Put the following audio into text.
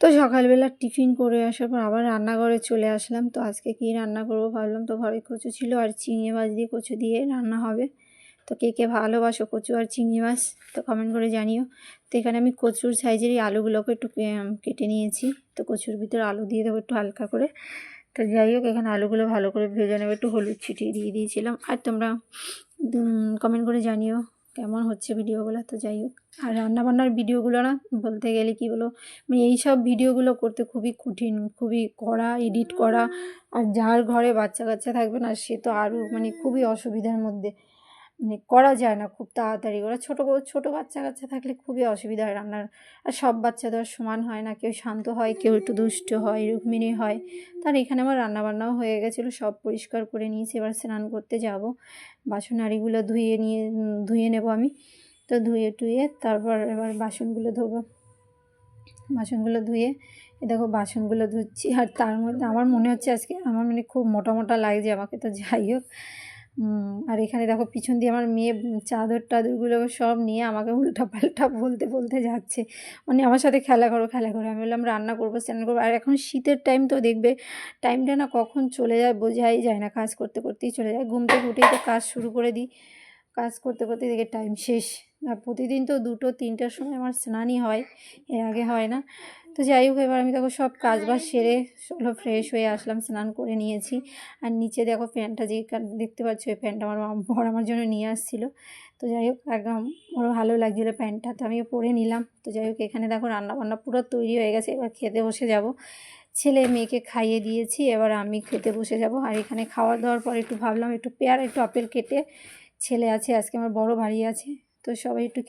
তো সকালবেলা টিফিন করে আসার পর আবার রান্নাঘরে চলে আসলাম। তো আজকে কী রান্না করব ভাবলাম, তো ঘরে কচু ছিল আর চিংড়ি মাছ দিয়ে কচু দিয়ে রান্না হবে। তো কে কে ভালোবাসো কচু আর চিংড়ি মাছ তো কমেন্ট করে জানিও। তো এখানে আমি কচুর সাইজের এই আলুগুলোকে একটু কেটে নিয়েছি। তো কচুর ভিতরে আলু দিয়ে দেবো একটু হালকা করে। তো যাই হোক, এখানে আলুগুলো ভালো করে ভেজে নেবো, একটু হলুদ ছিটিয়ে দিয়ে দিয়েছিলাম। আর তোমরা কমেন্ট করে জানিও কেমন হচ্ছে ভিডিওগুলো। তো যাই হোক, আর রান্নাবান্নার ভিডিওগুলো না বলতে গেলে কী বলো, মানে এইসব ভিডিওগুলো করতে খুবই কঠিন, খুবই কড়া এডিট করা। আর যার ঘরে বাচ্চা কাচ্চা থাকবে না সে তো আরও মানে খুবই অসুবিধার মধ্যে, মানে করা যায় না খুব তাড়াতাড়ি। ওরা ছোটো বাচ্চা কাচ্চা থাকলে খুবই অসুবিধা হয় রান্নার। আর সব বাচ্চা তো আর সমান হয় না, কেউ শান্ত হয়, কেউ একটু দুষ্ট হয়, রুক্মিণী হয়। তার এখানে আমার রান্নাবান্নাও হয়ে গেছিলো, সব পরিষ্কার করে নিয়েছি। এবার স্নান করতে যাব, বাসন হাঁড়িগুলো ধুয়ে নেব আমি। তো ধুয়ে তারপর এবার বাসনগুলো ধোবো। বাসনগুলো ধুয়ে দেখো বাসনগুলো ধুচ্ছি। আর তার মধ্যে আমার মনে হচ্ছে আজকে আমার মানে খুব মোটা মোটা লাগছে আমাকে। তো যাই হোক, আর এখানে দেখো পিছন দিয়ে আমার মেয়ে চাদর টাদরগুলো সব নিয়ে আমাকে উল্টাপাল্টা বলতে যাচ্ছে, মানে আমার সাথে খেলা করো। আমি বললাম রান্না করবো, স্নান করবো। আর এখন শীতের টাইম, তো দেখবে টাইমটা না কখন চলে যায় বোঝাই যায় না, কাজ করতে করতেই চলে যায়। ঘুম থেকে উঠেই তো কাজ শুরু করে দিই, কাজ করতে করতে দেখে টাইম শেষ। আর প্রতিদিন তো 2-3টার সময় আমার স্নানই হয়, এর আগে হয় না। তো যাই হোক, এবার আমি দেখো সব কাজবাজ সেরে চলো ফ্রেশ হয়ে আসলাম, স্নান করে নিয়েছি। আর নিচে দেখো ফ্যানটা যে দেখতে পাচ্ছ, এই ফ্যানটা আমার বর আমার জন্য নিয়ে আসছিলো। তো যাই হোক, একদম ওরও ভালো লাগছিলো প্যান্টটা, তো আমিও পরে নিলাম। তো যাই হোক, এখানে দেখো রান্নাবান্না পুরো তৈরি হয়ে গেছে, এবার খেতে বসে যাব। ছেলে মেয়েকে খাইয়ে দিয়েছি, এবার আমি খেতে বসে যাব। আর এখানে খাওয়া দাওয়ার পর একটু ভাবলাম একটু পেয়ারা একটু আপেল কেটে, ছেলে আছে আজকে আমার বড় ভারী আছে, তো সবাই একটু